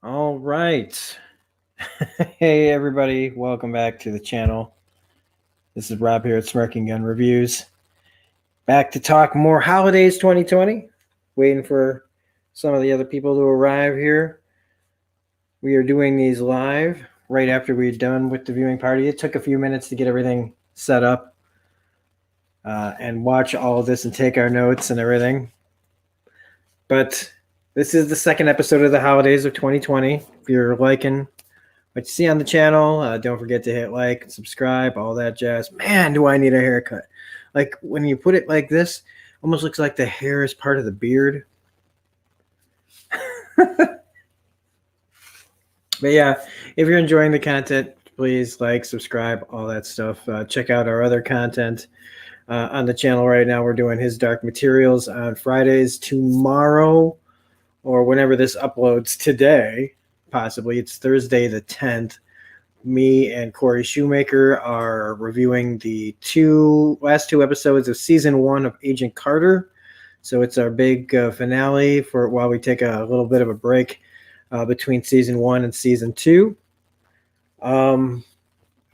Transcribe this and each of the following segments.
All right. Hey, everybody. Welcome back to the channel. This is Rob here at Smirking Gun Reviews. Back to talk more holidays 2020. Waiting for some of the other people to arrive here. We are doing these live right after we're done with the viewing party. It took a few minutes to get everything set up and watch all of this and take our notes and everything. But this is the second episode of the holidays of 2020. If you're liking what you see on the channel, don't forget to hit like, subscribe, all that jazz. Man, do I need a haircut. Like when you put it like this, almost looks like the hair is part of the beard. But yeah, if you're enjoying the content, please like, subscribe, all that stuff. Check out our other content on the channel right now. We're doing His Dark Materials on Fridays. Tomorrow, or whenever this uploads today, possibly, it's Thursday the 10th, me and Corey Shoemaker are reviewing the last two episodes of season 1 of Agent Carter. So it's our big finale for while we take a little bit of a break between season 1 and season 2. Of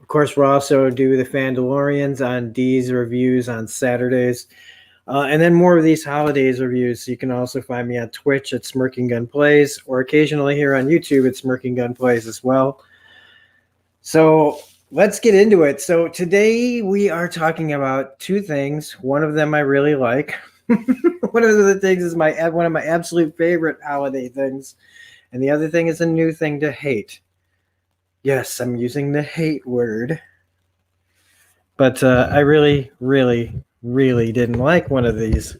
course, we'll also do the Fandalorians on D's reviews on Saturdays. And then more of these holidays reviews. So you can also find me on Twitch at Smirking Gun Plays, or occasionally here on YouTube at Smirking Gun Plays as well. So let's get into it. So today we are talking about two things. One of them I really like. One of the things is one of my absolute favorite holiday things. And the other thing is a new thing to hate. Yes, I'm using the hate word. But I really, really, really didn't like one of these.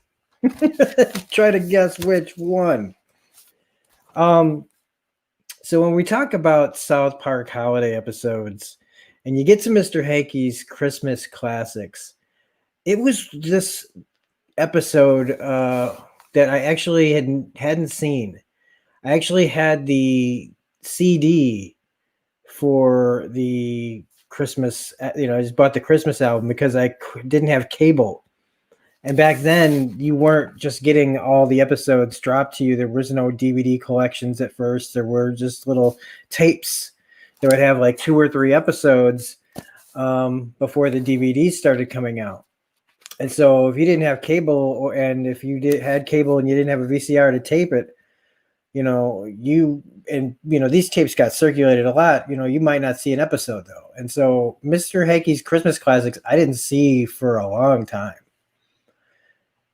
Try to guess which one. So when we talk about South Park holiday episodes, and you get to Mr. Hankey's Christmas classics, it was this episode that I actually hadn't seen. I actually had the CD for the Christmas. I just bought the Christmas album because I didn't have cable. And back then, you weren't just getting all the episodes dropped to you. There was no DVD collections at first. There were just little tapes that would have like 2 or 3 episodes before the DVDs started coming out. And so if you didn't have cable, and if you had cable and you didn't have a VCR to tape it, these tapes got circulated a lot. You might not see an episode though. And so Mr. Hankey's Christmas classics, I didn't see for a long time.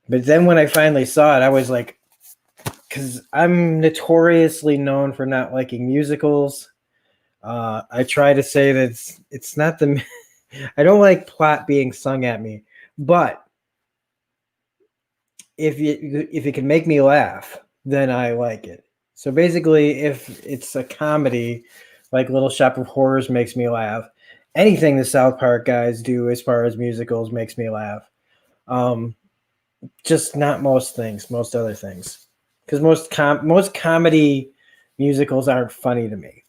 But then when I finally saw it, I was like, because I'm notoriously known for not liking musicals. I try to say that it's not I don't like plot being sung at me, but if it can make me laugh, then I like it. So basically, if it's a comedy, like Little Shop of Horrors makes me laugh. Anything the South Park guys do as far as musicals makes me laugh. Just not most other things. Because most comedy musicals aren't funny to me.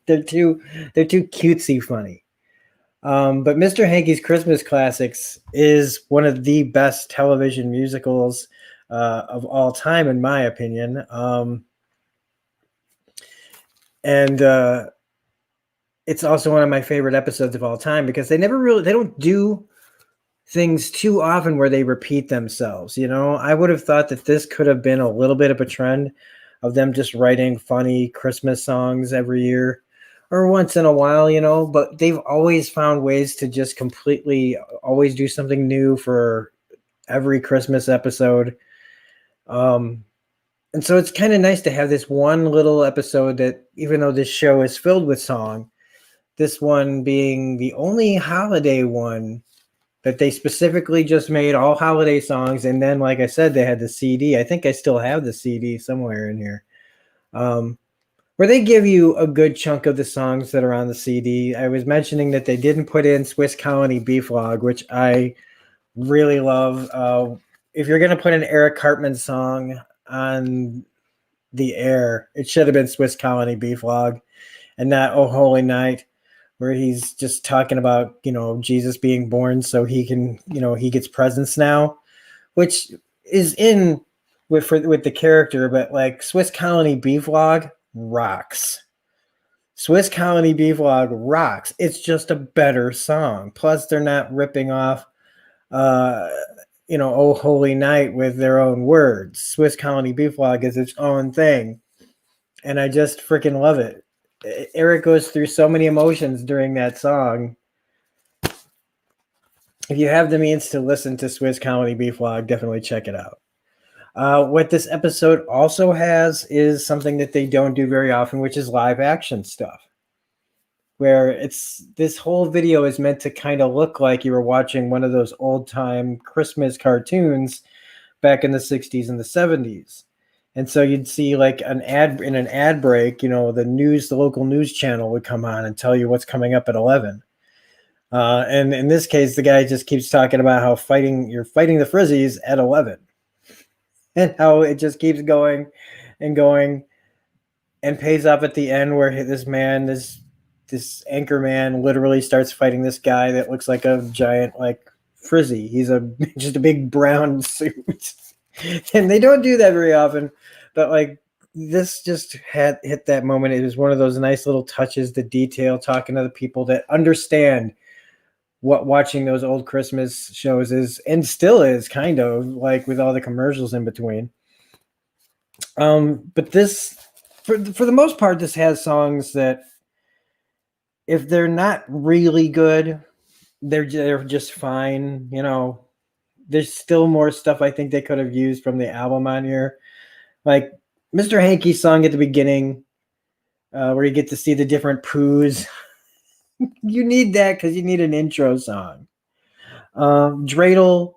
They're too cutesy funny. But Mr. Hankey's Christmas Classics is one of the best television musicals of all time, in my opinion. And it's also one of my favorite episodes of all time because they don't do things too often where they repeat themselves. I would have thought that this could have been a little bit of a trend of them just writing funny Christmas songs every year or once in a while, but they've always found ways to just completely always do something new for every Christmas episode. And so it's kind of nice to have this one little episode that, even though this show is filled with song, this one being the only holiday one that they specifically just made all holiday songs. And then, like I said, they had the CD. I think I still have the CD somewhere in here, where they give you a good chunk of the songs that are on the CD. I was mentioning that they didn't put in Swiss Colony Beef Log, which I really love. If you're going to put an Eric Cartman song on the air, it should have been Swiss Colony Beef Log and not Oh Holy Night, where he's just talking about, Jesus being born so he can, he gets presents now, which is in with the character, but like Swiss Colony Beef Log rocks. Swiss Colony Beef Log rocks. It's just a better song. Plus, they're not ripping off, uh, Oh Holy Night with their own words. Swiss Colony Beef Log is its own thing, and I just freaking love it. Eric goes through so many emotions during that song. If you have the means to listen to Swiss Colony Beef Log, definitely check it out. What this episode also has is something that they don't do very often, which is live action stuff. Where this whole video is meant to kind of look like you were watching one of those old time Christmas cartoons back in the 60s and the 70s. And so you'd see like an ad break, the local news channel would come on and tell you what's coming up at 11. And in this case, the guy just keeps talking about how you're fighting the Frizzies at 11, and how it just keeps going and going, and pays off at the end where this anchor man literally starts fighting this guy that looks like a giant like Frizzy. He's just a big brown suit, and they don't do that very often, but like this just hit that moment. It was one of those nice little touches, the detail, talking to the people that understand what watching those old Christmas shows is, and still is, kind of like with all the commercials in between. But this, for the most part, this has songs that, if they're not really good, they're just fine. There's still more stuff I think they could have used from the album on here, like Mr. Hankey's song at the beginning, where you get to see the different poos. You need that because you need an intro song. Dreidel's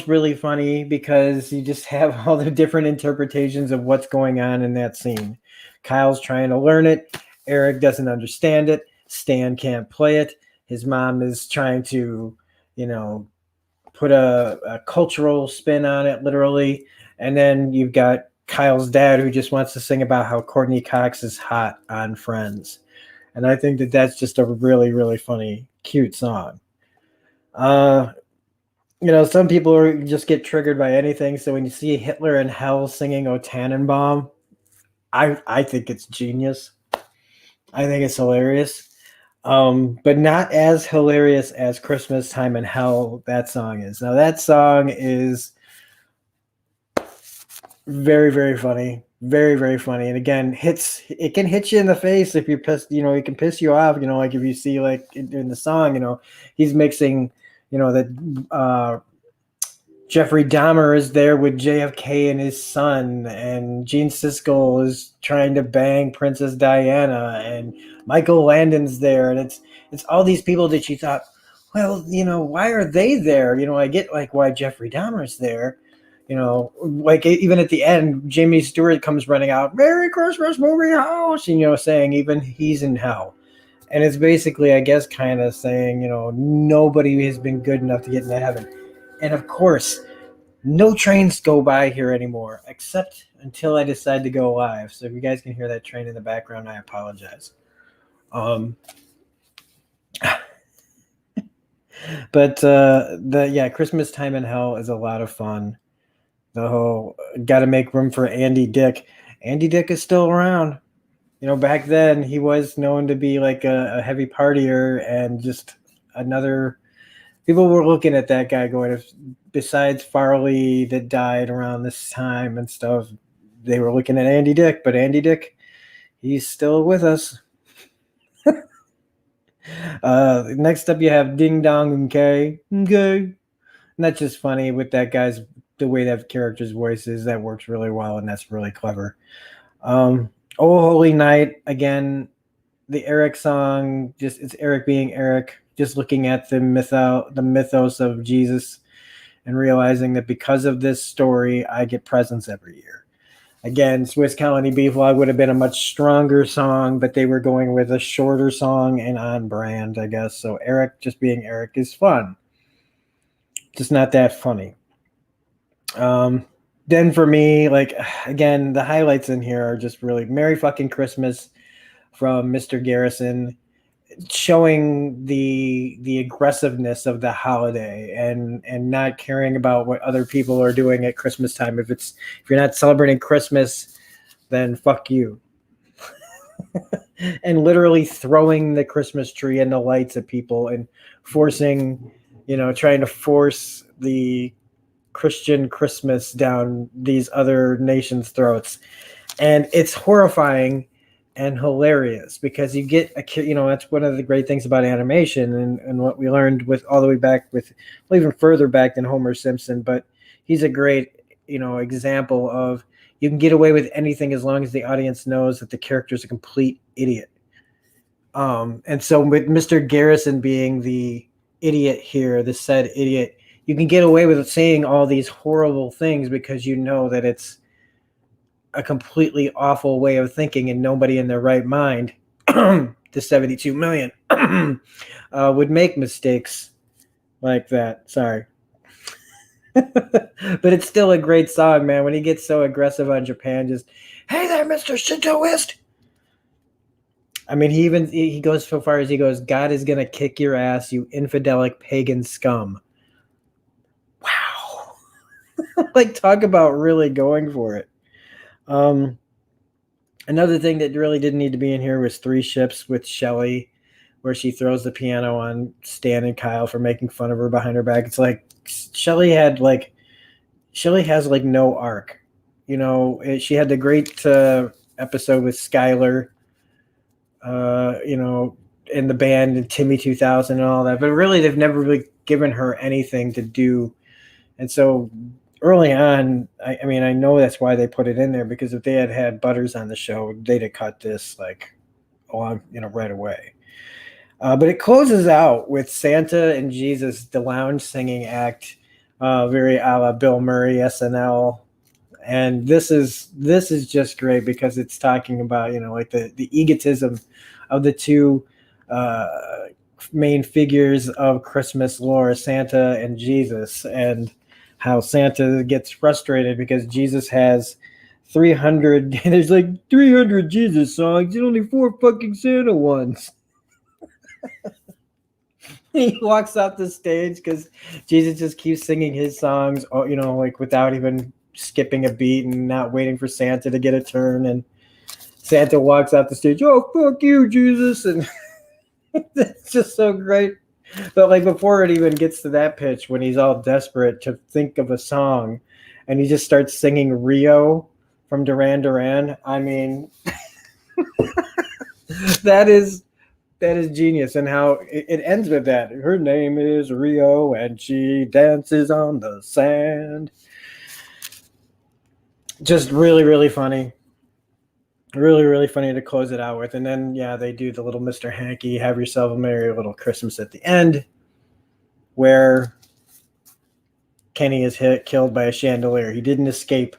really funny because you just have all the different interpretations of what's going on in that scene. Kyle's trying to learn it. Eric doesn't understand it. Stan can't play it. His mom is trying to, put a cultural spin on it, literally. And then you've got Kyle's dad, who just wants to sing about how Courtney Cox is hot on Friends. And I think that that's just a really, really funny, cute song. Some people just get triggered by anything. So when you see Hitler in Hell singing O Tannenbaum, I think it's genius. I think it's hilarious. But not as hilarious as Christmas Time in Hell that song is. Now, that song is very, very funny. Very, very funny. And again, it can hit you in the face if you're pissed, it can piss you off, like if you see like in the song, he's mixing, that Jeffrey Dahmer is there with JFK and his son, and Gene Siskel is trying to bang Princess Diana, and Michael Landon's there, and it's all these people that you thought, well, why are they there? I get like why Jeffrey Dahmer's there. Like even at the end, Jimmy Stewart comes running out, "Merry Christmas, movie house," saying even he's in hell. And it's basically, I guess, kind of saying, nobody has been good enough to get into heaven. And of course, no trains go by here anymore, except until I decide to go live. So if you guys can hear that train in the background, I apologize. But Christmas Time in Hell is a lot of fun. The whole got to make room for Andy Dick. Andy Dick is still around. Back then he was known to be like a heavy partier, and just another. People were looking at that guy going, besides Farley that died around this time and stuff, they were looking at Andy Dick. But Andy Dick, he's still with us. Next up, you have Ding Dong okay. And that's just funny with that guy's, the way that character's voice is. That works really well, and that's really clever. Oh Holy Night, again, the Eric song, it's Eric being Eric, just looking at the mythos of Jesus and realizing that because of this story, I get presents every year. Again, Swiss Colony Beef Log would have been a much stronger song, but they were going with a shorter song and on brand, I guess. So Eric just being Eric is fun. Just not that funny. Then for me, like, again, the highlights in here are just really Merry fucking Christmas from Mr. Garrison. showing the aggressiveness of the holiday and not caring about what other people are doing at Christmas time. If you're not celebrating Christmas, then fuck you. And literally throwing the Christmas tree and the lights at people and forcing, trying to force the Christian Christmas down these other nations' throats. And it's horrifying and hilarious because you get that's one of the great things about animation and what we learned with all the way back with, well, even further back than Homer Simpson, but he's a great, example of you can get away with anything as long as the audience knows that the character is a complete idiot. And so with Mr. Garrison being the idiot here, the said idiot, you can get away with saying all these horrible things because you know that it's a completely awful way of thinking and nobody in their right mind, the 72 million, would make mistakes like that. Sorry. But it's still a great song, man. When he gets so aggressive on Japan, just, hey there, Mr. Shintoist. I mean, he goes so far as he goes, God is going to kick your ass, you infidelic pagan scum. Wow. Like, talk about really going for it. Another thing that really didn't need to be in here was Three Ships with Shelley, where she throws the piano on Stan and Kyle for making fun of her behind her back. It's like Shelley has no arc. She had the great episode with Skylar, in the band and Timmy 2000 and all that, but really they've never really given her anything to do. And so early on, I know that's why they put it in there, because if they had Butters on the show, they'd have cut this right away. But it closes out with Santa and Jesus, the lounge singing act, very a la Bill Murray SNL. And this is just great because it's talking about, like the egotism of the two main figures of Christmas lore, Santa and Jesus, and how Santa gets frustrated because Jesus has 300, there's like 300 Jesus songs and only 4 fucking Santa ones. He walks off the stage because Jesus just keeps singing his songs, like without even skipping a beat and not waiting for Santa to get a turn. And Santa walks off the stage, oh, fuck you, Jesus. And it's just so great. But like before it even gets to that pitch, when he's all desperate to think of a song and he just starts singing Rio from Duran Duran, I mean, that is genius. And how it ends with that. Her name is Rio and she dances on the sand. Just really, really funny. Really, really funny to close it out with. And then, they do the little Mr. Hankey, have yourself a merry little Christmas at the end, where Kenny is killed by a chandelier. He didn't escape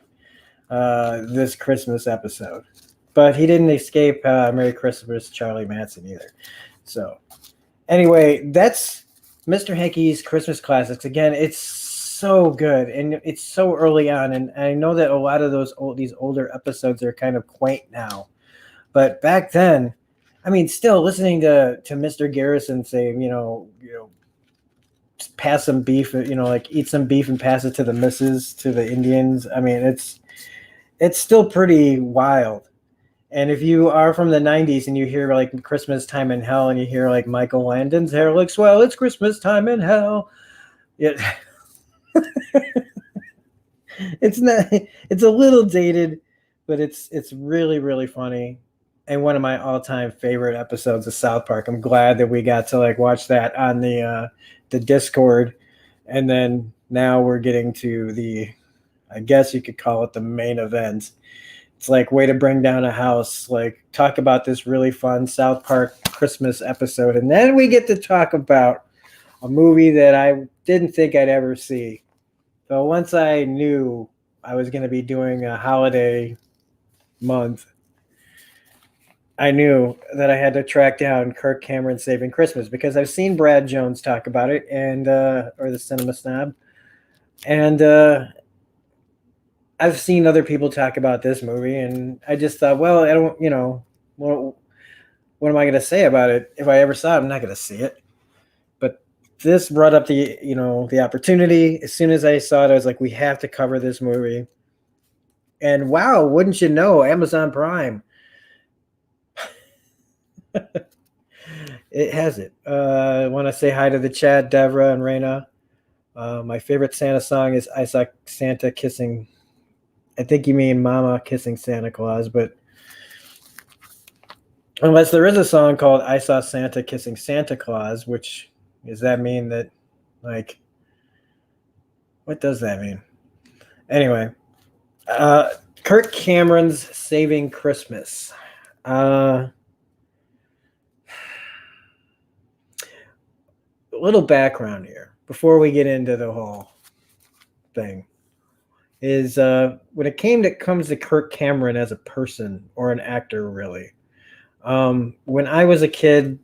this Christmas episode. But he didn't escape Merry Christmas, Charlie Manson either. So, anyway, that's Mr. Hankey's Christmas Classics. Again, it's so good, and it's so early on, and I know that a lot of these older episodes are kind of quaint now, but back then, I mean, still listening to Mr. Garrison say, pass some beef, like eat some beef and pass it to the missus, to the Indians. I mean, it's still pretty wild. And if you are from the 90s and you hear like Christmas Time in Hell and you hear like Michael Landon's hair looks, well, it's Christmas time in hell. Yeah. It's a little dated, but it's really, really funny. And one of my all-time favorite episodes of South Park. I'm glad that we got to like watch that on the Discord. And then now we're getting to I guess you could call it the main event. It's like way to bring down a house, like talk about this really fun South Park Christmas episode. And then we get to talk about a movie that I didn't think I'd ever see. So once I knew I was going to be doing a holiday month, I knew that I had to track down Kirk Cameron Saving Christmas, because I've seen Brad Jones talk about it, and or the Cinema Snob, and I've seen other people talk about this movie, and I just thought, well, I don't, what am I going to say about it? If I ever saw it, I'm not going to see it. But this brought up the opportunity. As soon as I saw it, I was like, we have to cover this movie. And wow, wouldn't you know, Amazon Prime, it has it. I want to say hi to the chat, Devra and Reina. My favorite Santa song is I Saw Santa Kissing. I think you mean Mama Kissing Santa Claus, but unless there is a song called I Saw Santa Kissing Santa Claus, which does that mean that, like, what does that mean? Anyway, Kirk Cameron's Saving Christmas. A little background here before we get into the whole thing is when it comes to Kirk Cameron as a person or an actor, really. When I was a kid,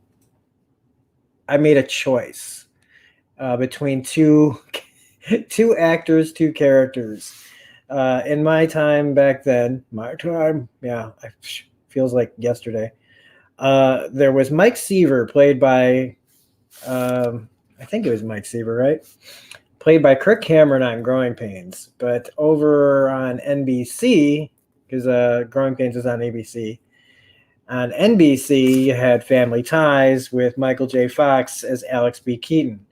I made a choice between two actors, two characters. In my time back then, it feels like yesterday. There was Mike Seaver, played by, I think it was Mike Seaver, right? Played by Kirk Cameron on Growing Pains. But over on NBC, because Growing Pains is on ABC, on NBC, you had Family Ties with Michael J. Fox as Alex B. Keaton.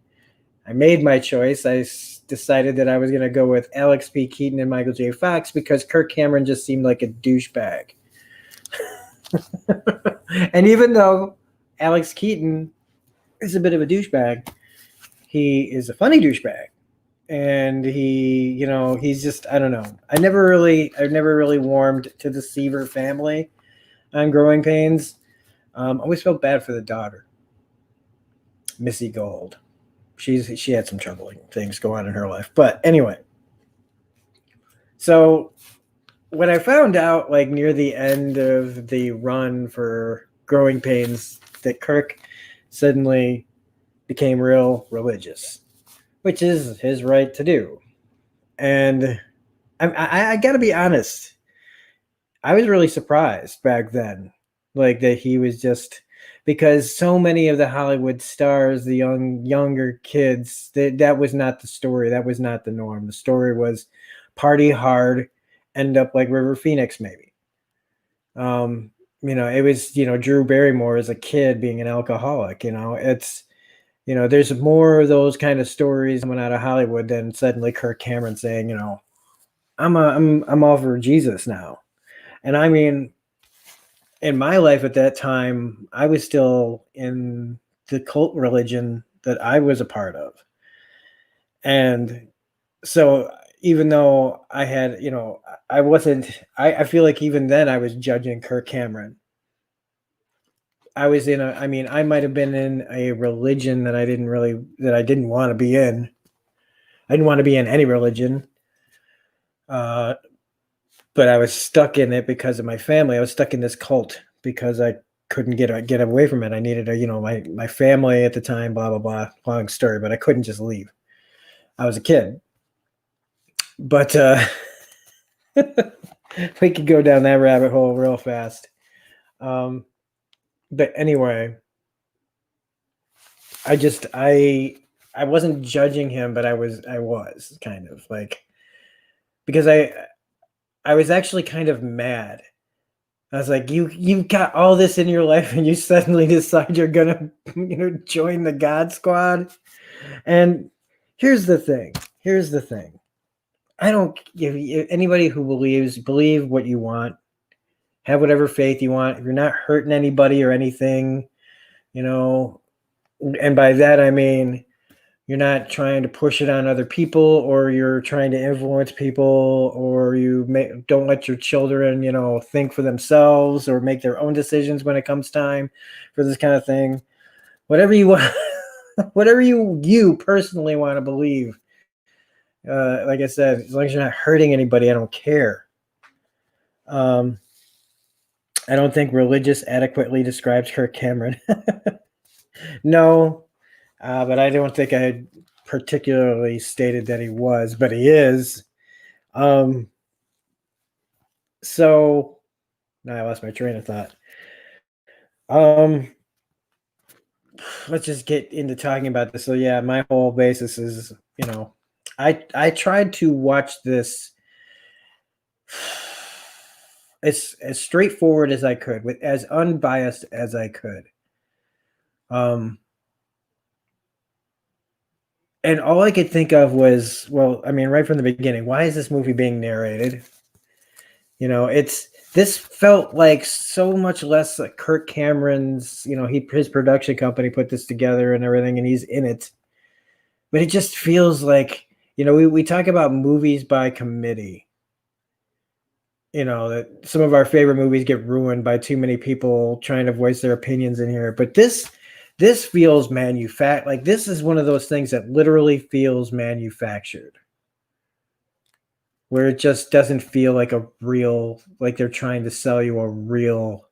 I made my choice. I decided that I was going to go with Alex B. Keaton and Michael J. Fox because Kirk Cameron just seemed like a douchebag. And even though Alex Keaton is a bit of a douchebag, he is a funny douchebag. And he's just, I don't know. I've never really warmed to the Seaver family on Growing Pains. Always felt bad for the daughter, Missy Gold. She had some troubling things go on in her life. But anyway, so when I found out, like, near the end of the run for Growing Pains, that Kirk suddenly became real religious, which is his right to do. And I got to be honest, I was really surprised back then, like, that he was just, because so many of the Hollywood stars, the younger kids, that was not the story. That was not the norm. The story was party hard, end up like River Phoenix, maybe. It was, Drew Barrymore as a kid being an alcoholic. It's, there's more of those kind of stories coming out of Hollywood than suddenly Kirk Cameron saying, I'm all for Jesus now. And I mean, in my life at that time, I was still in the cult religion that I was a part of. And so even though I had, I feel like even then I was judging Kirk Cameron. I might have been in a religion that I didn't want to be in. I didn't want to be in any religion. But I was stuck in it because of my family. I was stuck in this cult because I couldn't get away from it. I needed my family at the time, blah, blah, blah, long story, but I couldn't just leave. I was a kid. But we could go down that rabbit hole real fast. But anyway, I wasn't judging him, but I was kind of like, because I was actually kind of mad. I was like, you've got all this in your life and you suddenly decide you're gonna join the God Squad. And here's the thing. I don't give anybody who believe what you want, have whatever faith you want. If you're not hurting anybody or anything, and by that I mean you're not trying to push it on other people, or you're trying to influence people, or you don't let your children, think for themselves or make their own decisions when it comes time for this kind of thing. Whatever you want, whatever you personally want to believe. Like I said, as long as you're not hurting anybody, I don't care. I don't think religious adequately describes Kirk Cameron. No, but I don't think I particularly stated that he was, but he is. So now I lost my train of thought. Um, let's just get into talking about this. So yeah, my whole basis is, I tried to watch this as straightforward as I could, with as unbiased as I could. And all I could think of was, well, I mean, right from the beginning, why is this movie being narrated? This felt like so much less like Kirk Cameron's, his production company put this together and everything, and he's in it. But it just feels like, we talk about movies by committee. That some of our favorite movies get ruined by too many people trying to voice their opinions in here. But this feels like this is one of those things that literally feels manufactured, where it just doesn't feel like like they're trying to sell you a real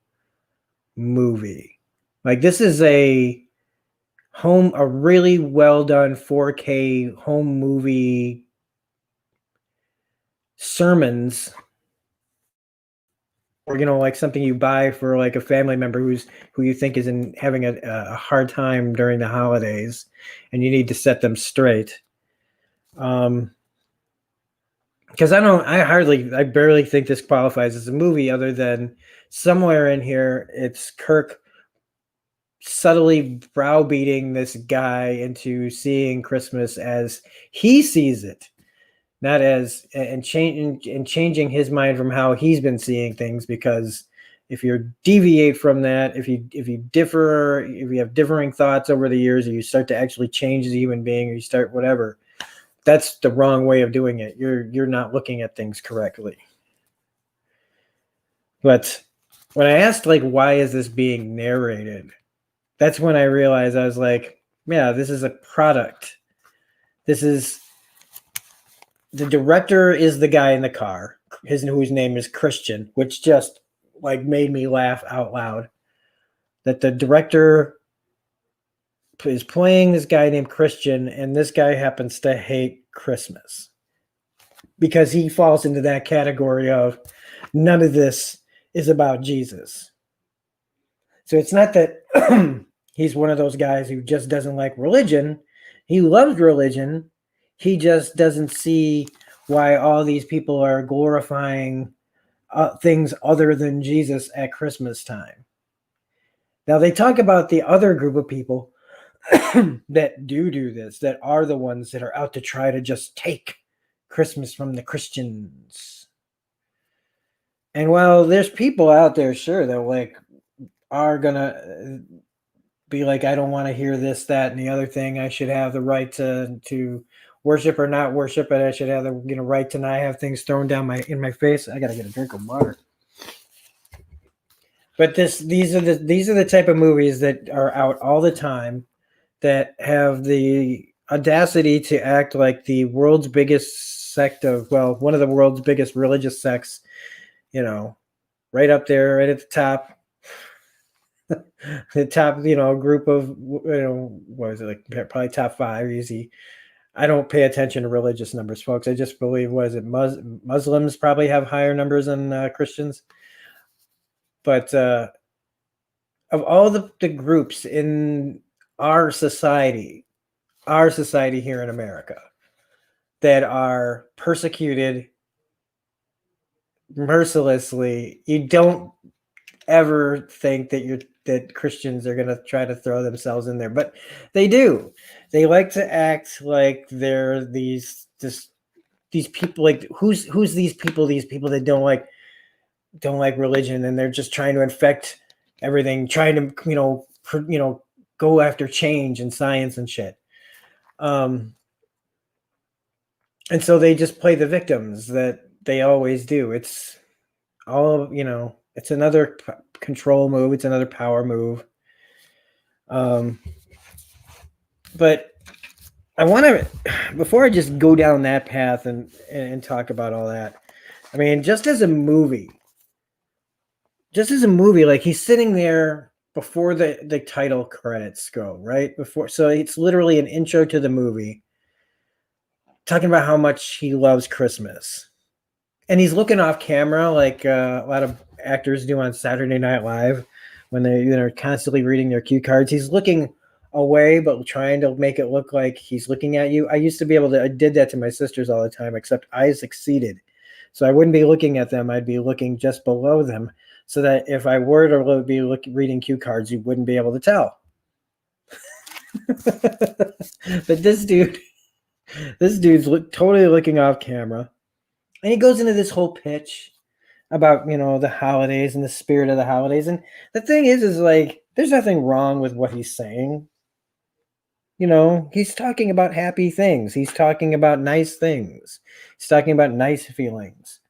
movie. Like, this is a really well done 4K home movie sermons, or like something you buy for like a family member who you think is having a hard time during the holidays, and you need to set them straight. Because I barely think this qualifies as a movie, other than somewhere in here it's Kirk subtly browbeating this guy into seeing Christmas as he sees it, not as, and changing his mind from how he's been seeing things. Because if you deviate from that, if you have differing thoughts over the years, or you start to actually change as a human being, or you start whatever, that's the wrong way of doing it. You're not looking at things correctly. But when I asked, like, why is this being narrated, that's when I realized, I was like, yeah, this is a product. The director is the guy in the car, whose name is Christian, which just like made me laugh out loud. That the director is playing this guy named Christian, and this guy happens to hate Christmas, because he falls into that category of, none of this is about Jesus. So it's not that he's one of those guys who just doesn't like religion. He loves religion. He just doesn't see why all these people are glorifying things other than Jesus at Christmas time. Now, they talk about the other group of people that do this, that are the ones that are out to try to just take Christmas from the Christians. And while there's people out there, sure, that like are gonna be like, I don't want to hear this, that, and the other thing. I should have the right to worship or not worship it. I should have the right to not have things thrown down in my face. I gotta get a drink of water. But these are the type of movies that are out all the time, that have the audacity to act like the world's biggest one of the world's biggest religious sects, right up there, right at the top. The top, group of, what is it, like probably top 5 easy. I don't pay attention to religious numbers, folks. I just believe, Muslims probably have higher numbers than Christians. But of all the groups in our society here in America that are persecuted mercilessly, you don't ever think that Christians are going to try to throw themselves in there, but they do. They like to act like they're these people. Like, who's these people that don't like religion, and they're just trying to infect everything, trying to go after change and science and shit. And so they just play the victims that they always do. It's all, it's another control move. It's another power move. But I want to, before I just go down that path and talk about all that, I mean, just as a movie, like, he's sitting there before the title credits go, right before. So it's literally an intro to the movie, talking about how much he loves Christmas. And he's looking off camera like a lot of actors do on Saturday Night Live, when they're constantly reading their cue cards. He's looking away, but trying to make it look like he's looking at you. I used to be able to, I did that to my sisters all the time, except I succeeded. So I wouldn't be looking at them. I'd be looking just below them so that if I were to be reading cue cards, you wouldn't be able to tell. But this dude's totally looking off camera. And he goes into this whole pitch about, the holidays and the spirit of the holidays. And the thing is like, there's nothing wrong with what he's saying. He's talking about happy things. He's talking about nice things. He's talking about nice feelings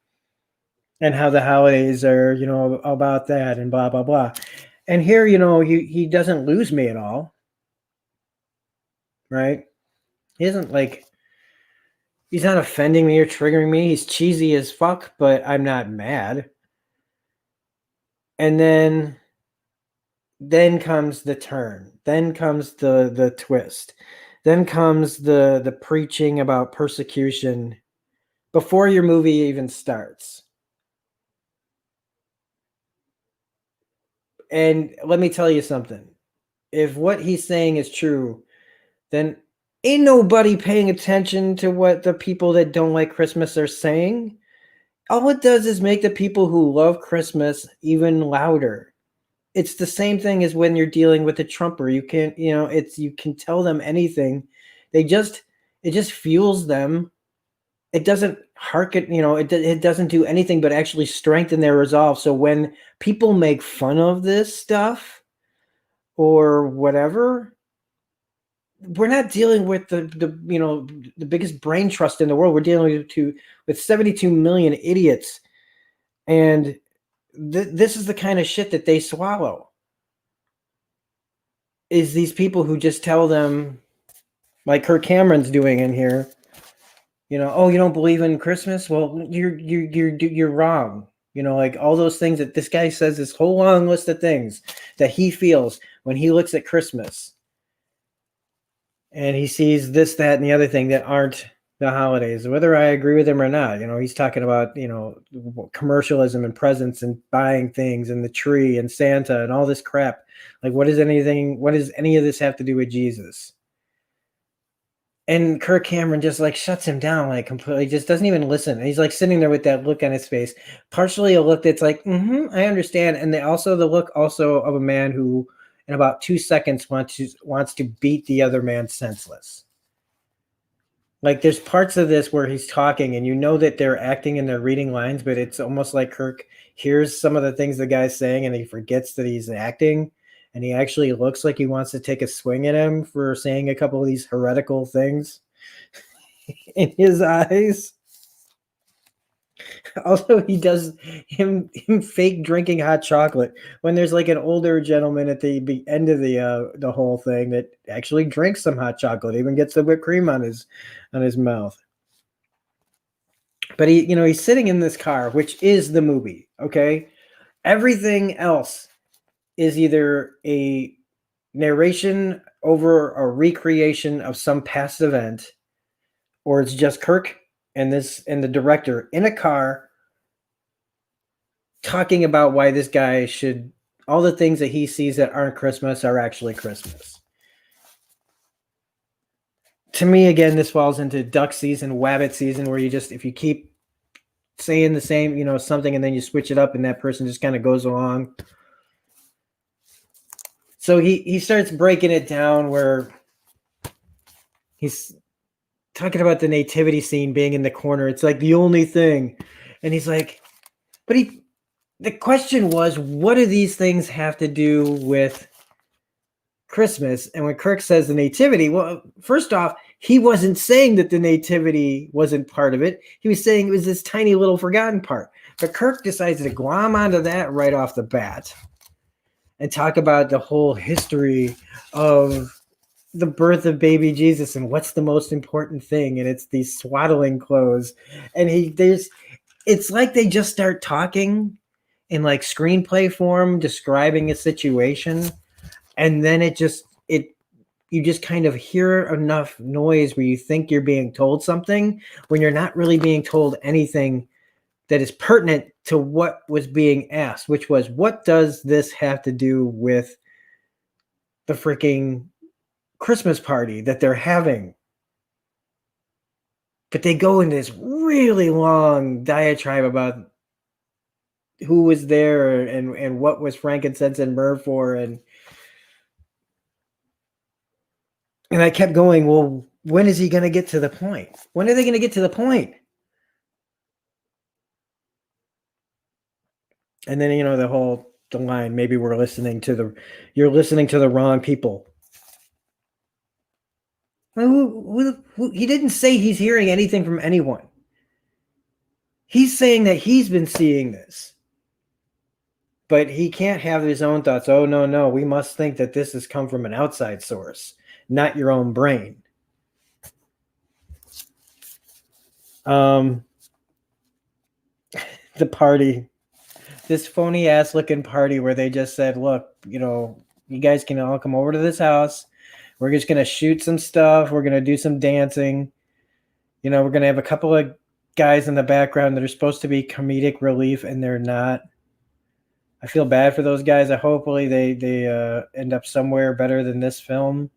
and how the holidays are, about that and blah, blah, blah. And here, he doesn't lose me at all. Right? He isn't like, he's not offending me or triggering me. He's cheesy as fuck, but I'm not mad. And then comes the turn. Then comes the twist. Then comes the preaching about persecution before your movie even starts. And let me tell you something. If what he's saying is true, then ain't nobody paying attention to what the people that don't like Christmas are saying. All it does is make the people who love Christmas even louder. It's the same thing as when you're dealing with a Trumper. You can't, you can tell them anything. It just fuels them. It doesn't hearken, it doesn't do anything but actually strengthen their resolve. So when people make fun of this stuff or whatever, we're not dealing with the biggest brain trust in the world. We're dealing with 72 million idiots. And this is the kind of shit that they swallow, is these people who just tell them, like Kirk Cameron's doing in here, oh, you don't believe in Christmas? Well, you're wrong. Like all those things that this guy says, this whole long list of things that he feels when he looks at Christmas and he sees this, that, and the other thing that aren't the holidays, whether I agree with him or not. He's talking about, commercialism and presents and buying things and the tree and Santa and all this crap. Like, what does any of this have to do with Jesus? And Kirk Cameron just like shuts him down, like completely, just doesn't even listen. And he's like sitting there with that look on his face, partially a look that's like, I understand. And the look of a man who in about 2 seconds wants to beat the other man senseless. Like there's parts of this where he's talking and that they're acting and they're reading lines, but it's almost like Kirk hears some of the things the guy's saying and he forgets that he's acting. And he actually looks like he wants to take a swing at him for saying a couple of these heretical things in his eyes. Also, he does him fake drinking hot chocolate when there's like an older gentleman at the end of the whole thing that actually drinks some hot chocolate, even gets the whipped cream on his mouth. But he's sitting in this car, which is the movie. Okay, everything else is either a narration over a recreation of some past event, or it's just Kirk and the director in a car talking about why this guy should, all the things that he sees that aren't Christmas are actually Christmas. To me, again, this falls into duck season, wabbit season, where if you keep saying the same, something, and then you switch it up and that person just kind of goes along. So he starts breaking it down where he's talking about the nativity scene being in the corner. It's like the only thing. And he's like, but the question was, what do these things have to do with Christmas? And when Kirk says the nativity, well, first off, he wasn't saying that the nativity wasn't part of it. He was saying it was this tiny little forgotten part. But Kirk decides to glom onto that right off the bat and talk about the whole history of the birth of baby Jesus and what's the most important thing. And it's these swaddling clothes. And it's like they just start talking in like screenplay form, describing a situation. And then you just kind of hear enough noise where you think you're being told something when you're not really being told anything that is pertinent to what was being asked, which was, what does this have to do with the freaking Christmas party that they're having? But they go into this really long diatribe about who was there and what was frankincense and myrrh for, and I kept going, well, when is he going to get to the point? When are they going to get to the point? And then, the line, maybe you're listening to the wrong people. He didn't say he's hearing anything from anyone. He's saying that he's been seeing this. But he can't have his own thoughts. Oh, no, we must think that this has come from an outside source, not your own brain. The party, this phony ass looking party where they just said, look, you guys can all come over to this house. We're just going to shoot some stuff. We're going to do some dancing. We're going to have a couple of guys in the background that are supposed to be comedic relief, and they're not. I feel bad for those guys. Hopefully they end up somewhere better than this film,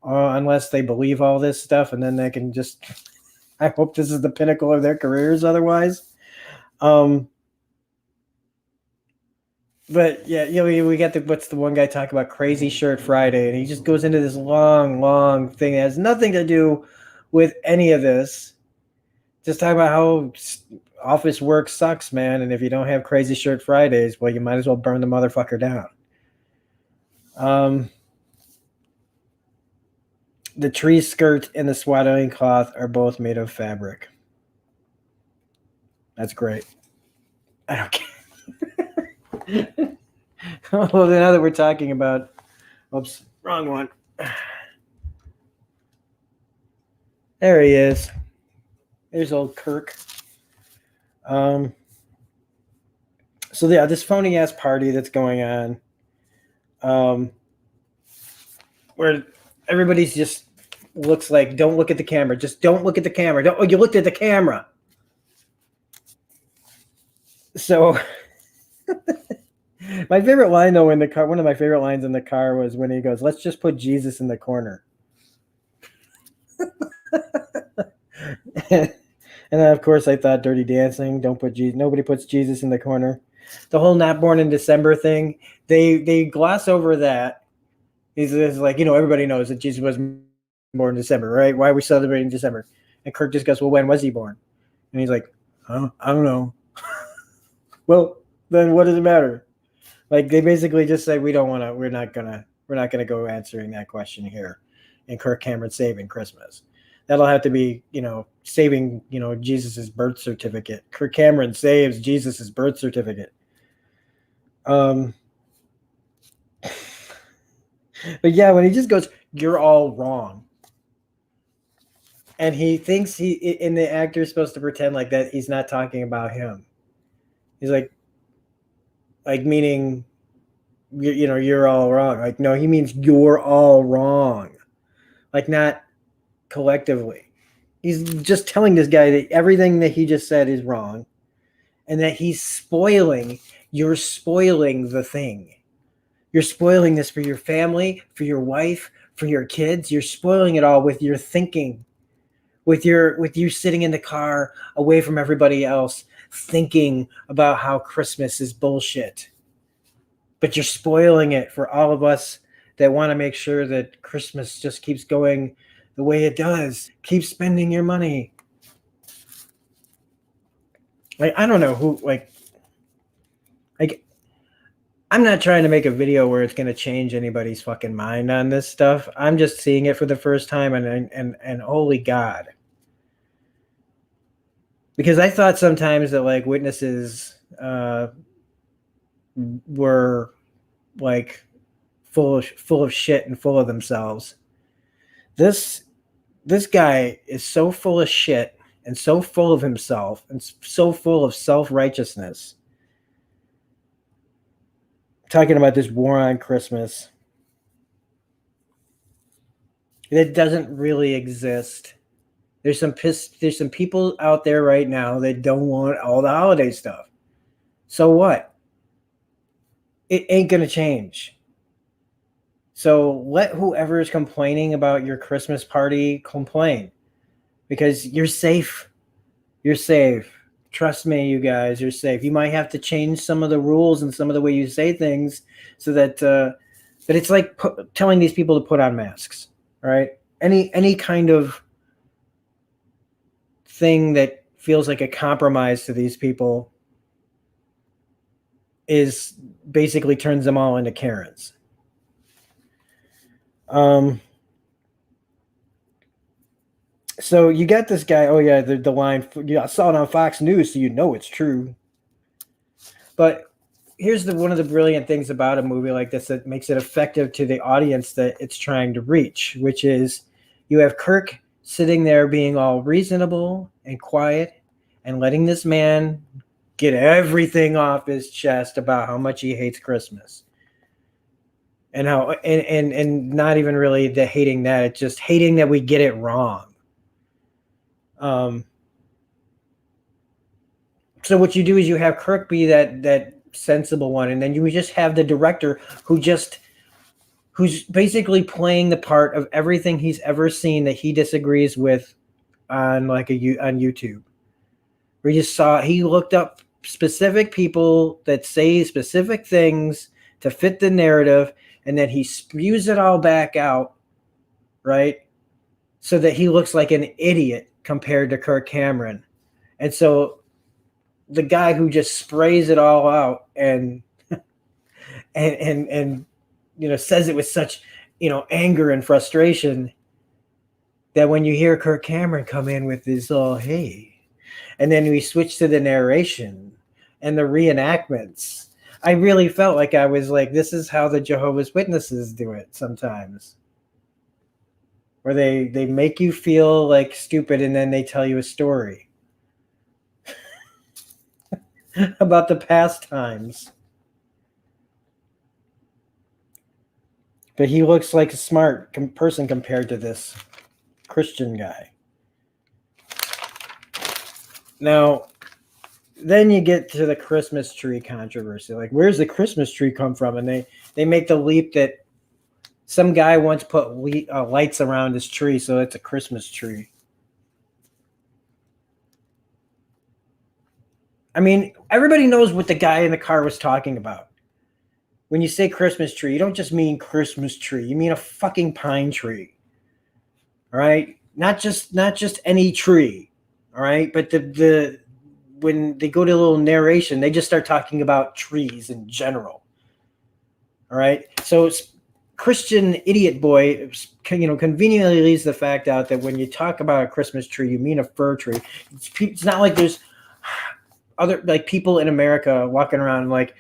unless they believe all this stuff, and then they can just. I hope this is the pinnacle of their careers. Otherwise, but yeah, we got what's the one guy talking about Crazy Shirt Friday, and he just goes into this long thing that has nothing to do with any of this. Just talking about how office work sucks, man, and if you don't have Crazy Shirt Fridays, well, you might as well burn the motherfucker down. The tree skirt and the swaddling cloth are both made of fabric. That's great. I don't care. Well, now that we're talking about, oops, wrong one. There he is. There's old Kirk. So yeah, this phony ass party that's going on, where everybody's just looks like, don't look at the camera. Just don't look at the camera. Don't. Oh, you looked at the camera. So my favorite line though in the car, one of my favorite lines in the car was when he goes, "Let's just put Jesus in the corner." And then, of course, I thought Dirty Dancing. Don't put Jesus. Nobody puts Jesus in the corner. The whole not born in December thing. They gloss over that. He's like, everybody knows that Jesus was born in December, right? Why are we celebrating December? And Kirk just goes, well, when was he born? And he's like, I don't know. Well, then what does it matter? Like, they basically just say, we're not gonna go answering that question here in Kirk Cameron Saving Christmas. That'll have to be, saving, Jesus's birth certificate. Kirk Cameron saves Jesus's birth certificate. But yeah, when he just goes, you're all wrong. And he thinks and the actor's supposed to pretend like that he's not talking about him. He's like meaning, you're all wrong. Like, no, he means you're all wrong. Like, not collectively. He's just telling this guy that everything that he just said is wrong, and that you're spoiling the thing. You're spoiling this for your family, for your wife, for your kids. You're spoiling it all with your thinking, with you sitting in the car away from everybody else, thinking about how Christmas is bullshit. But you're spoiling it for all of us that want to make sure that Christmas just keeps going the way it does. Keep spending your money. Like, I don't know who, I'm not trying to make a video where it's going to change anybody's fucking mind on this stuff. I'm just seeing it for the first time, and holy God. Because I thought sometimes that, like, witnesses were, like, full of shit and full of themselves. This guy is so full of shit and so full of himself and so full of self-righteousness. Talking about this war on Christmas. It doesn't really exist. There's some people out there right now that don't want all the holiday stuff. So what? It ain't gonna change. So let whoever is complaining about your Christmas party complain, because you're safe. You're safe. Trust me, you guys, you're safe. You might have to change some of the rules and some of the way you say things so that but it's like telling these people to put on masks, right? Any kind of thing that feels like a compromise to these people is basically turns them all into Karens. So you got this guy. Oh yeah, the line. Yeah, I saw it on Fox News, so you know it's true. But here's one of the brilliant things about a movie like this that makes it effective to the audience that it's trying to reach, which is you have Kirk sitting there being all reasonable and quiet and letting this man get everything off his chest about how much he hates Christmas. And how and not even really the hating that, it's just hating that we get it wrong. So what you do is you have Kirk be that sensible one, and then you just have the director who's basically playing the part of everything he's ever seen that he disagrees with on on YouTube. He looked up specific people that say specific things to fit the narrative, and then he spews it all back out, right? So that he looks like an idiot compared to Kirk Cameron. And so the guy who just sprays it all out and says it with such anger and frustration that when you hear Kirk Cameron come in with this hey, and then we switch to the narration and the reenactments, I really felt like I was like, this is how the Jehovah's Witnesses do it sometimes, where they make you feel like stupid and then they tell you a story about the past times. But he looks like a smart person compared to this Christian guy. Now, then you get to the Christmas tree controversy. Like, where's the Christmas tree come from? And they make the leap that some guy once put lights around his tree, so it's a Christmas tree. I mean, everybody knows what the guy in the car was talking about. When you say Christmas tree, you don't just mean Christmas tree. You mean a fucking pine tree. All right? Not just any tree. All right? But when they go to a little narration, they just start talking about trees in general. All right? So Christian idiot boy, conveniently leaves the fact out that when you talk about a Christmas tree, you mean a fir tree. It's not like there's other like people in America walking around like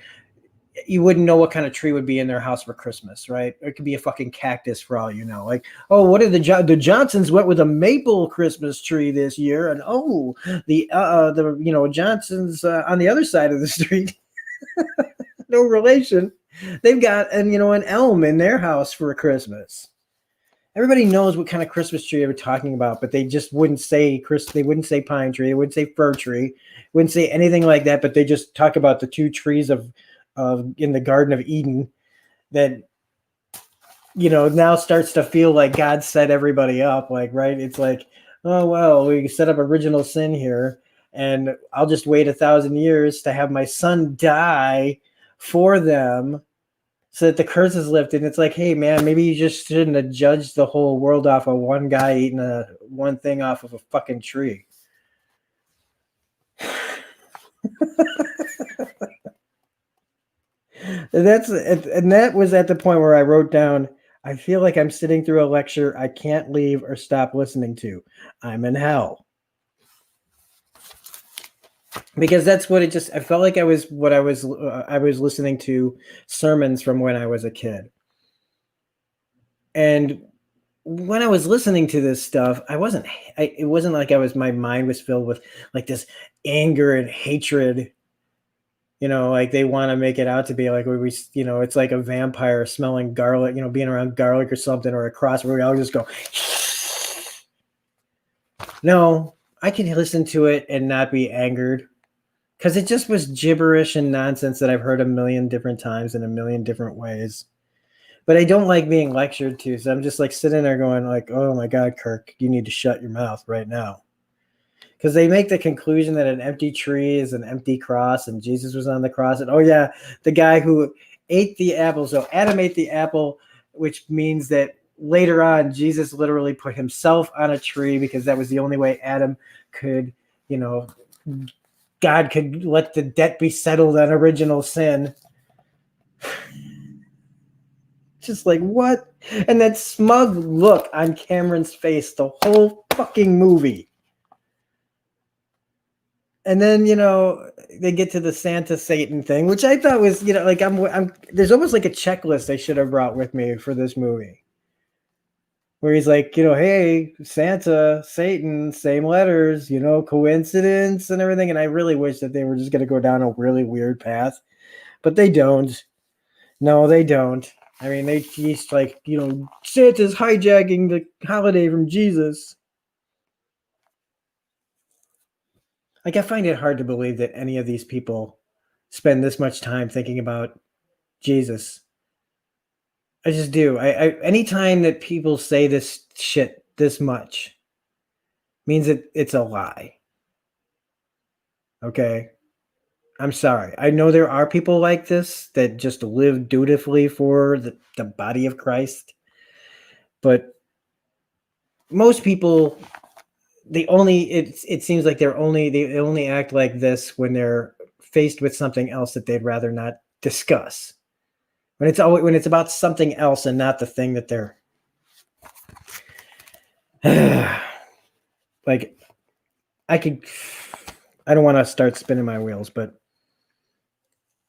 you wouldn't know what kind of tree would be in their house for Christmas, right? It could be a fucking cactus for all you know. Like, oh, what did the Johnsons went with a maple Christmas tree this year, and oh, the Johnsons on the other side of the street, no relation. They've got an elm in their house for Christmas. Everybody knows what kind of Christmas tree they were talking about, but they just wouldn't say They wouldn't say pine tree. They wouldn't say fir tree. Wouldn't say anything like that. But they just talk about the two trees of in the Garden of Eden that now starts to feel like God set everybody up. Like, right? It's like, oh well, we set up original sin here, and I'll just wait 1,000 years to have my son die for them, so that the curse is lifted. And it's like, hey man, maybe you just shouldn't have judged the whole world off of one guy eating one thing off of a fucking tree. That was at the point where I wrote down, I feel like I'm sitting through a lecture I can't leave or stop listening to. I'm in hell. Because that's what I felt like I was listening to sermons from when I was a kid. And when I was listening to this stuff, it wasn't like my mind was filled with like this anger and hatred, like they want to make it out to be like it's like a vampire smelling garlic, being around garlic or something, or a cross where we all just go. No, I can listen to it and not be angered because it just was gibberish and nonsense that I've heard a million different times in a million different ways. But I don't like being lectured to, so I'm just like sitting there going like, "Oh my God, Kirk, you need to shut your mouth right now." Because they make the conclusion that an empty tree is an empty cross and Jesus was on the cross. And oh, yeah, the guy who ate the apple. So Adam ate the apple, which means that later on, Jesus literally put himself on a tree because that was the only way Adam could, God could let the debt be settled on original sin. Just like, what? And that smug look on Cameron's face the whole fucking movie. And then they get to the Santa Satan thing, which I thought was like I'm there's almost like a checklist I should have brought with me for this movie, where he's like, hey, Santa, Satan, same letters, coincidence and everything. And I really wish that they were just gonna go down a really weird path, but they don't. No, they don't. I mean, he's like, Santa's hijacking the holiday from Jesus. Like, I find it hard to believe that any of these people spend this much time thinking about Jesus. I just do. I anytime that people say this shit this much means that it's a lie. Okay? I'm sorry. I know there are people like this that just live dutifully for the body of Christ. But most people, it seems like they only act like this when they're faced with something else that they'd rather not discuss. When it's about something else and not the thing that they're like, I don't want to start spinning my wheels, but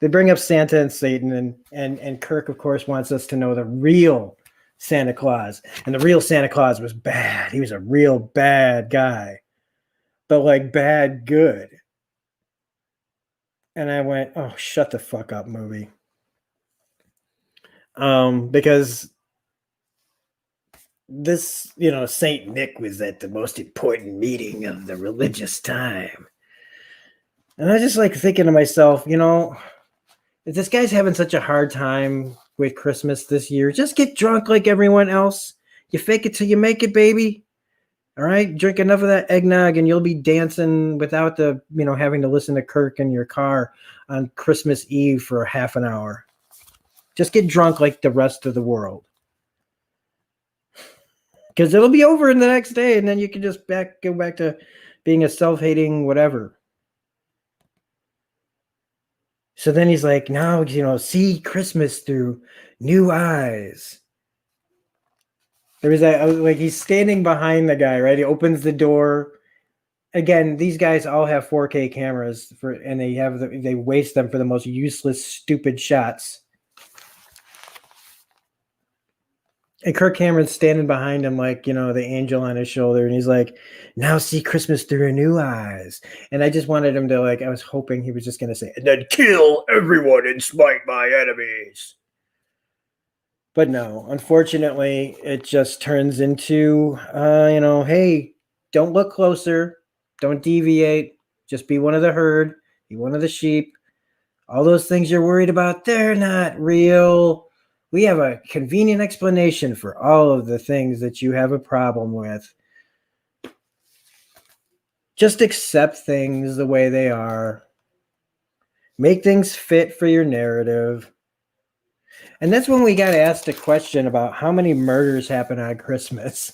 they bring up Santa and Satan, and Kirk, of course, wants us to know the real Santa Claus. And the real Santa Claus was bad. He was a real bad guy, but like bad good. And I went, oh, shut the fuck up, movie. Because this, Saint Nick was at the most important meeting of the religious time. And I just like thinking to myself, if this guy's having such a hard time with Christmas this year, just get drunk like everyone else. You fake it till you make it, baby. All right, drink enough of that eggnog and you'll be dancing without having to listen to Kirk in your car on Christmas Eve for half an hour. Just get drunk like the rest of the world. Because it'll be over in the next day, and then you can just go back to being a self-hating whatever. So then he's like, now, see Christmas through new eyes. There was like he's standing behind the guy, right? He opens the door. Again, these guys all have 4K cameras and they waste them for the most useless, stupid shots. And Kirk Cameron's standing behind him like, the angel on his shoulder. And he's like, now see Christmas through new eyes. And I just wanted him to I was hoping he was just going to say, and then kill everyone and smite my enemies. But no, unfortunately, it just turns into, hey, don't look closer. Don't deviate. Just be one of the herd. Be one of the sheep. All those things you're worried about, they're not real. We have a convenient explanation for all of the things that you have a problem with. Just accept things the way they are. Make things fit for your narrative. And that's when we got asked a question about how many murders happen on Christmas.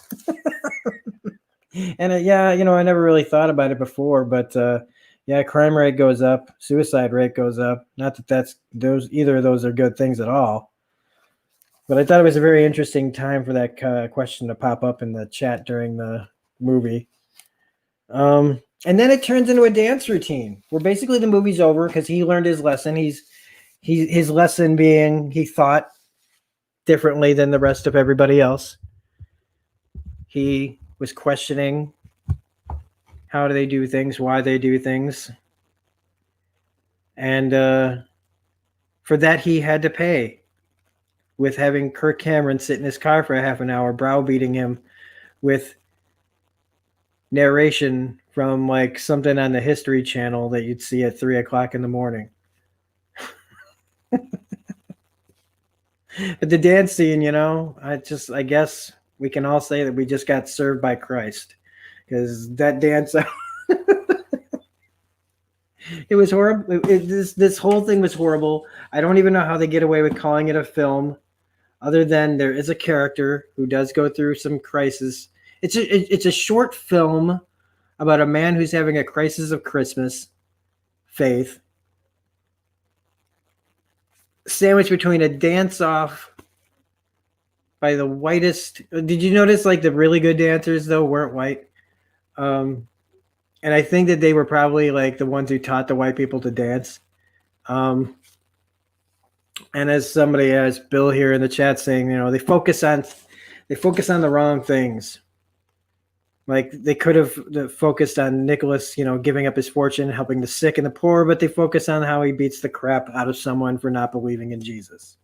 And I never really thought about it before, but crime rate goes up, suicide rate goes up. Not that either of those are good things at all. But I thought it was a very interesting time for that question to pop up in the chat during the movie. And then it turns into a dance routine where basically the movie's over because he learned his lesson. His lesson being he thought differently than the rest of everybody else. He was questioning how do they do things, why they do things. And for that, he had to pay with having Kirk Cameron sit in his car for a half an hour, browbeating him with narration from like something on the History Channel that you'd see at 3 o'clock in the morning. But the dance scene, I guess we can all say that we just got served by Christ, because that dance, it was horrible. This whole thing was horrible. I don't even know how they get away with calling it a film, other than there is a character who does go through some crisis. It's a short film about a man who's having a crisis of Christmas faith, sandwiched between a dance off by the whitest. Did you notice like the really good dancers though weren't white? And I think that they were probably like the ones who taught the white people to dance. And as Bill here in the chat saying, they focus on the wrong things. Like they could have focused on Nicholas, giving up his fortune, helping the sick and the poor, but they focus on how he beats the crap out of someone for not believing in Jesus.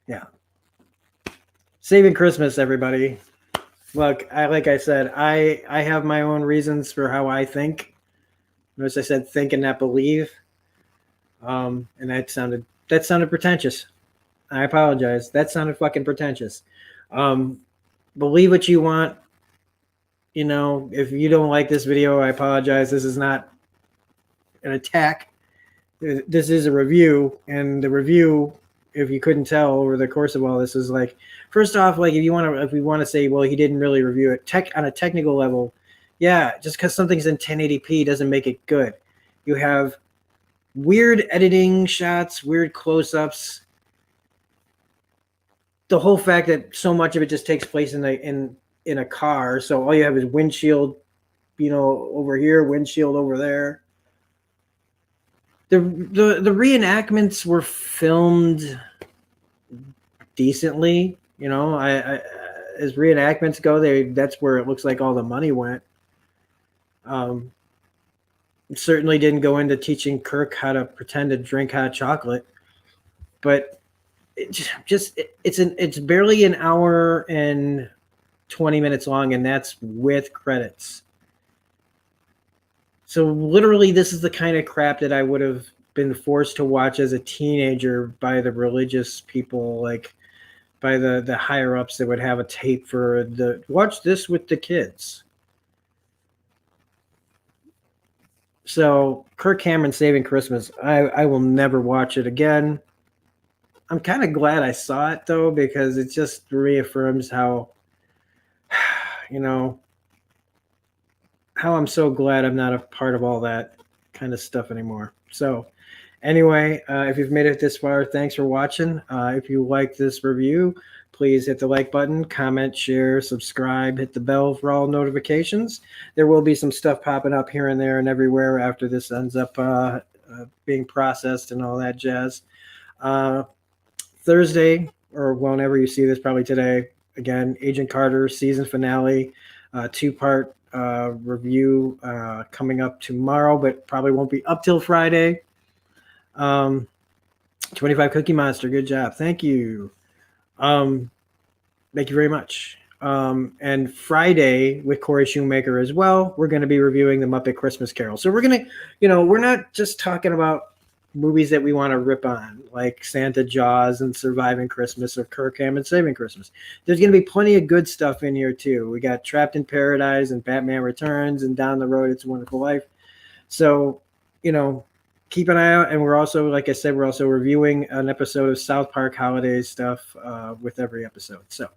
Yeah. Saving Christmas, everybody. Look, like I said, I have my own reasons for how I think. Notice I said think and not believe. And that sounded pretentious. I apologize. That sounded fucking pretentious. Believe what you want. If you don't like this video, I apologize. This is not an attack. This is a review, and the review, if you couldn't tell over the course of all this, is like, first off, like if we want to say, well, he didn't really review it on a technical level. Yeah, just because something's in 1080p doesn't make it good. You have weird editing shots, weird close-ups. The whole fact that so much of it just takes place in a car, so all you have is windshield, over here, windshield over there. The reenactments were filmed decently, I as reenactments go, that's where it looks like all the money went. Certainly didn't go into teaching Kirk how to pretend to drink hot chocolate, but it's barely an hour and 20 minutes long, and that's with credits. So literally this is the kind of crap that I would have been forced to watch as a teenager by the religious people, like by the higher ups that would have a tape for watch this with the kids. So Kirk Cameron Saving Christmas, I will never watch it again. I'm kind of glad I saw it though, because it just reaffirms how, how I'm so glad I'm not a part of all that kind of stuff anymore. So anyway, if you've made it this far, thanks for watching. If you like this review, please hit the like button, comment, share, subscribe, hit the bell for all notifications. There will be some stuff popping up here and there and everywhere after this ends up being processed and all that jazz. Thursday, or whenever you see this, probably today, again, Agent Carter season finale, 2-part review coming up tomorrow, but probably won't be up till Friday. 25 Cookie Monster, good job. Thank you. Thank you very much. And Friday with Corey Shoemaker as well, we're going to be reviewing the Muppet Christmas Carol. So we're going to, we're not just talking about movies that we want to rip on, like Santa, Jaws, and Surviving Christmas, or Kirk Hammond Saving Christmas. There's going to be plenty of good stuff in here too. We got Trapped in Paradise and Batman Returns and Down the Road, It's a Wonderful Life. So, keep an eye out. And we're also, like I said, we're also reviewing an episode of South Park holiday stuff with every episode. So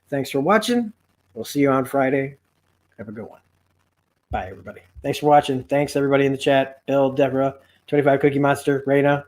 thanks for watching. We'll see you on Friday. Have a good one. Bye, everybody. Thanks for watching. Thanks, everybody in the chat. Bill, Deborah, 25 Cookie Monster, Raina.